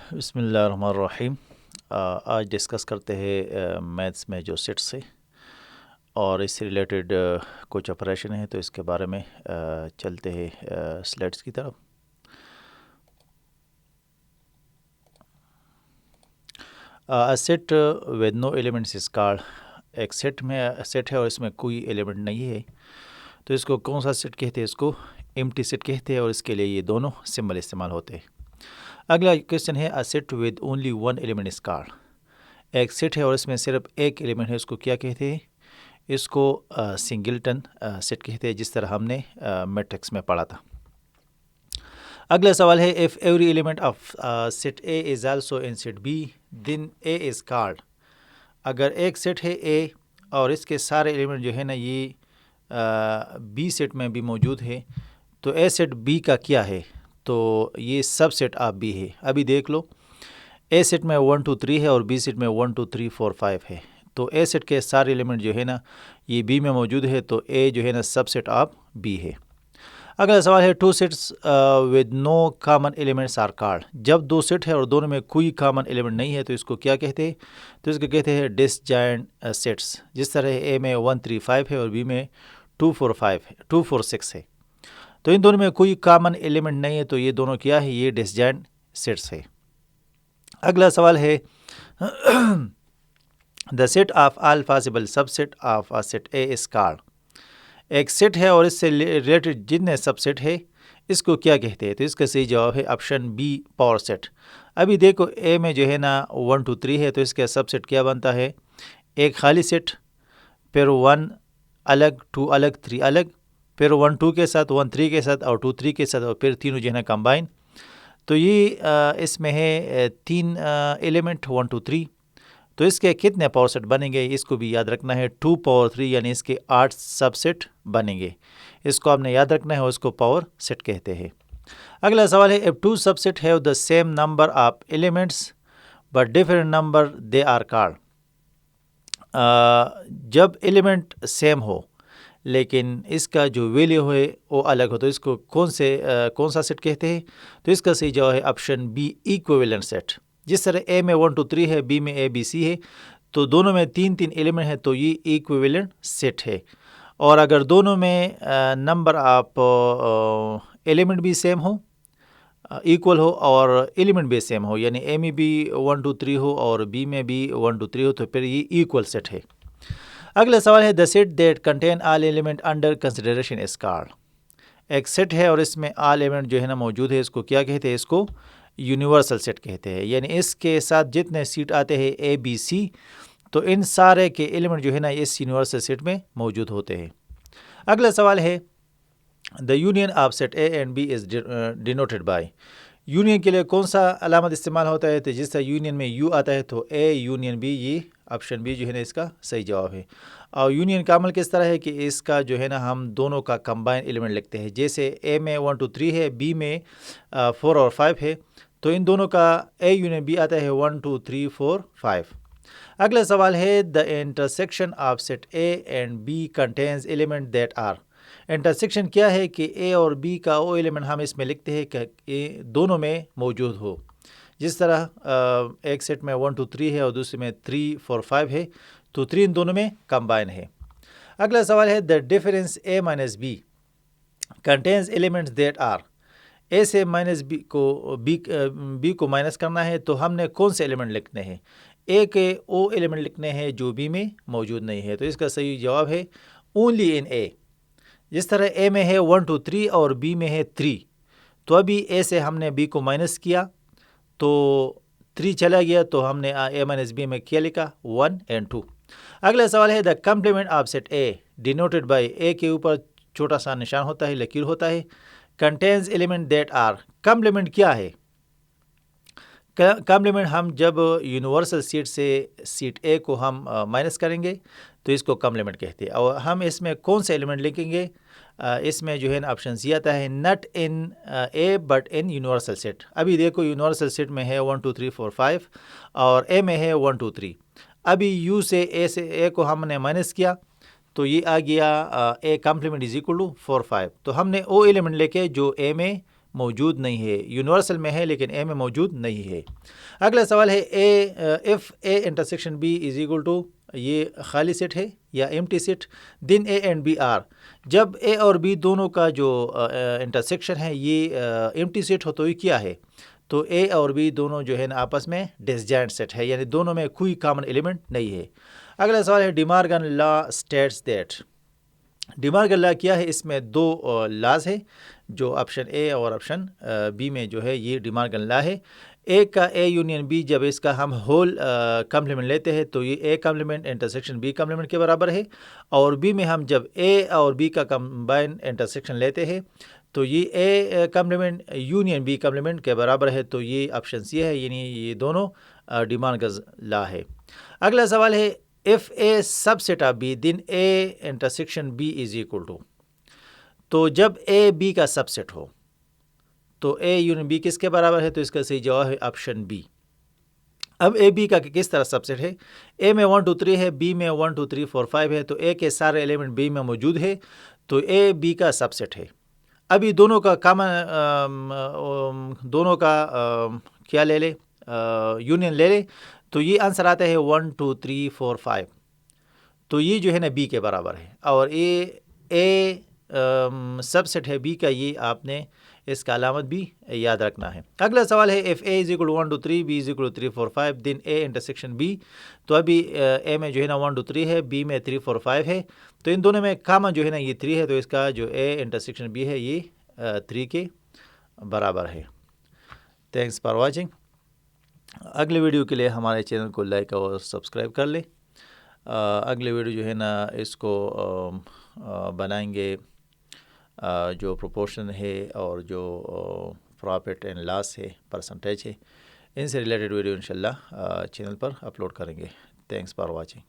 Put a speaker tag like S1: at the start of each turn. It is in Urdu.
S1: بسم اللہ الرحمن الرحیم۔ آج ڈسکس کرتے ہیں میتھس میں جو سیٹس ہے اور اس سے ریلیٹڈ کچھ آپریشن ہیں، تو اس کے بارے میں چلتے ہیں سلائڈس کی طرف۔ Set with no elements is called, ایک سیٹ ہے اور اس میں کوئی ایلیمنٹ نہیں ہے، تو اس کو کون سا سیٹ کہتے ہیں؟ اس کو ایمٹی سیٹ کہتے ہیں، اور اس کے لیے یہ دونوں سمبل استعمال ہوتے ہیں۔ اگلا کویشچن ہے set with only one element is called, ایک سیٹ ہے اور اس میں صرف ایک ایلیمنٹ ہے، اس کو کیا کہتے ہیں؟ اس کو سنگلٹن سیٹ کہتے ہیں، جس طرح ہم نے میٹرکس میں پڑھا تھا۔ اگلا سوال ہے if every element of set A is also in set B then A is called، اگر ایک سیٹ ہے A اور اس کے سارے ایلیمنٹ جو ہے نا یہ B سیٹ میں بھی موجود ہے، تو A سیٹ B کا کیا ہے؟ تو یہ سب سیٹ آف B ہے۔ ابھی دیکھ لو، A سیٹ میں 1 2 3 ہے اور B سیٹ میں 1 2 3 4 5 ہے، تو A سیٹ کے سارے ایلیمنٹ جو ہے نا یہ B میں موجود ہے، تو A جو ہے نا سب سیٹ آف B ہے۔ اگلا سوال ہے two sets with no common elements are called, جب دو سیٹ ہے اور دونوں میں کوئی کامن ایلیمنٹ نہیں ہے تو اس کو کیا کہتے ہیں؟ تو اس کو کہتے ہیں ڈسجوائنٹ سیٹس، جس طرح A میں 1 3 5 ہے اور B میں 2 4 5 ہے 2 4 6 ہے، تو ان دونوں میں کوئی کامن ایلیمنٹ نہیں ہے، تو یہ دونوں کیا ہے؟ یہ ڈسجوائنٹ سیٹس ہے۔ اگلا سوال ہے the set of all possible subset of set A is called, ایک سیٹ ہے اور اس سے ریلیٹڈ جتنے سب سیٹ ہے اس کو کیا کہتے ہیں؟ تو اس کا صحیح جواب ہے آپشن بی، پاور سیٹ۔ ابھی دیکھو اے میں جو ہے نا 1 2 3 ہے، تو اس کا سب سیٹ کیا بنتا ہے؟ ایک خالی سیٹ، پھر 1 الگ، 2 الگ، 3 الگ، پھر 1 2 کے ساتھ، 1 3 کے ساتھ اور 2 3 کے ساتھ، اور پھر تینوں جو ہے نا کمبائن، تو یہ اس میں ہے 3 ایلیمنٹ 1 2 3، تو اس کے کتنے پاور سیٹ بنیں گے؟ اس کو بھی یاد رکھنا ہے، 2 پاور 3 یعنی اس کے 8 سب سیٹ بنیں گے، اس کو آپ نے یاد رکھنا ہے اور اس کو پاور سیٹ کہتے ہیں۔ اگلا سوال ہے if two subset have the same number of elements but different number they are called، جب ایلیمنٹ سیم ہو لیکن اس کا جو ویلیو ہے وہ الگ ہو، تو اس کو کون سا سیٹ کہتے ہیں؟ تو اس کا صحیح جواب ہے آپشن بی، ایکویولنٹ سیٹ۔ جس طرح اے میں 1 2 3 ہے، بی میں اے بی سی ہے، تو دونوں میں 3 3 ایلیمنٹ ہے، تو یہ ایکویولنٹ سیٹ ہے۔ اور اگر دونوں میں نمبر آف ایلیمنٹ بھی سیم ہو، ایکول ہو، اور ایلیمنٹ بھی سیم ہو، یعنی اے میں بھی 1 2 3 ہو اور بی میں بھی 1 2 3 ہو، تو پھر یہ ایکول سیٹ ہے۔ اگلا سوال ہے the set that contain all element under consideration is called, ایک سیٹ ہے اور اس میں آل ایلیمنٹ جو ہے نا موجود ہے، اس کو کیا کہتے ہیں؟ اس کو یونیورسل سیٹ کہتے ہیں، یعنی اس کے ساتھ جتنے سیٹ آتے ہیں اے بی سی، تو ان سارے کے ایلیمنٹ جو ہے نا اس یونیورسل سیٹ میں موجود ہوتے ہیں۔ اگلا سوال ہے the union of set A and B is denoted by, union کے لیے کون سا علامت استعمال ہوتا ہے؟ تو جس طرح یونین میں یو آتا ہے تو اے یونین بی، یہ آپشن بی جو ہے نا اس کا صحیح جواب ہے۔ اور یونین کا عمل کس طرح ہے کہ اس کا جو ہے نا ہم دونوں کا کمبائن ایلیمنٹ لکھتے ہیں، جیسے اے میں 1 2 3 ہے، بی میں 4 اور 5 ہے، تو ان دونوں کا اے یونین بی آتا ہے 1 2 3 4 5۔ اگلا سوال ہے the intersection of set A and B contains element that are, intersection کیا ہے کہ اے اور بی کا وہ ایلیمنٹ ہم اس میں لکھتے ہیں کہ یہ دونوں میں موجود ہو، جس طرح ایک سیٹ میں 1 2 3 ہے اور دوسرے میں 3 4 5 ہے، تو 3 ان دونوں میں کمبائن ہے۔ اگلا سوال ہے the difference A minus B contains elements that are, A سے مائنس بی کو مائنس کرنا ہے، تو ہم نے کون سے ایلیمنٹ لکھنے ہیں؟ اے کے او ایلیمنٹ لکھنے ہیں جو بی میں موجود نہیں ہے، تو اس کا صحیح جواب ہے اونلی ان اے۔ جس طرح اے میں ہے 1 2 3 اور بی میں ہے 3، تو ابھی اے سے ہم نے بی کو مائنس کیا تو 3 چلا گیا، تو ہم نے اے مائنس بی میں کیا لکھا 1 اینڈ 2۔ اگلا سوال ہے the complement of set A denoted by, A کے اوپر چھوٹا سا نشان ہوتا ہے، لکیر ہوتا ہے، contains element that are, complement کیا ہے؟ کمپلیمنٹ ہم جب یونیورسل سیٹ سے سیٹ اے کو ہم مائنس کریں گے تو اس کو کمپلیمنٹ کہتے ہیں، اور ہم اس میں کون سے ایلیمنٹ لکھیں گے؟ اس میں جو ہے نا آپشن سی آتا ہے نٹ ان اے بٹ ان یونیورسل سیٹ۔ ابھی دیکھو یونیورسل سیٹ میں ہے 1 2 3 4 5 اور اے میں ہے 1 2 3، ابھی یو سے اے کو ہم نے مائنس کیا تو یہ آ گیا اے کمپلیمنٹ از اکول ٹو 4 5، تو ہم نے وہ ایلیمنٹ لے کے جو اے میں موجود نہیں ہے، یونیورسل میں ہے لیکن اے میں موجود نہیں ہے۔ اگلا سوال ہے if A intersection B is equal to, یہ خالی سیٹ ہے یا empty set, then A and B are, جب اے اور بی دونوں کا جو انٹرسیکشن ہے یہ ایمٹی سیٹ ہو تو یہ کیا ہے؟ تو اے اور بی دونوں جو ہے نا آپس میں ڈسجوائنٹ سیٹ ہے، یعنی دونوں میں کوئی کامن ایلیمنٹ نہیں ہے۔ اگلا سوال ہے De Morgan law states that, De Morgan law کیا ہے؟ اس میں دو لاز ہے جو آپشن اے اور آپشن بی میں جو ہے یہ ڈی مارگن لا ہے۔ اے کا اے یونین بی، جب اس کا ہم ہول کمپلیمنٹ لیتے ہیں تو یہ اے کمپلیمنٹ انٹرسیکشن بی کمپلیمنٹ کے برابر ہے، اور بی میں ہم جب اے اور بی کا کمبائن انٹرسیکشن لیتے ہیں تو یہ اے کمپلیمنٹ یونین بی کمپلیمنٹ کے برابر ہے، تو یہ آپشن سی ہے، یعنی یہ دونوں ڈی مارگن لا ہے۔ اگلا سوال ہے if A subset of B then A intersection B is equal to, تو جب اے بی کا سب سیٹ ہو تو اے یونین بی کس کے برابر ہے؟ تو اس کا صحیح جواب ہے آپشن بی۔ اب اے بی کا کس طرح سب سیٹ ہے؟ اے میں 1 2 3 ہے، بی میں 1 2 3 4 5 ہے، تو اے کے سارے ایلیمنٹ بی میں موجود ہے تو اے بی کا سب سیٹ ہے۔ اب یہ دونوں کا دونوں کا کیا لے لے، یونین لے لے، تو یہ آنسر آتا ہے 1 2 3 4 5، تو یہ جو ہے نا بی کے برابر ہے، اور اے سب سیٹ ہے بی کا، یہ آپ نے اس کا علامت بھی یاد رکھنا ہے۔ اگلا سوال ہے if A is equal 1 2 3 B is equal 3 4 5 then A intersection B, تو ابھی اے میں جو ہے نا 1 2 3 ہے، بی میں 3 4 5 ہے، تو ان دونوں میں کامن جو ہے نا یہ 3 ہے، تو اس کا جو اے انٹرسیکشن بی ہے یہ 3 کے برابر ہے۔ Thanks for watching. اگلے ویڈیو کے لیے ہمارے چینل کو لائک اور سبسکرائب کر لیں۔ اگلے ویڈیو جو ہے نا اس کو بنائیں گے جو پروپورشن ہے اور جو پروفٹ اینڈ لاس ہے، پرسنٹیج ہے، ان سے ریلیٹڈ ویڈیو انشاءاللہ چینل پر اپلوڈ کریں گے۔ Thanks for watching.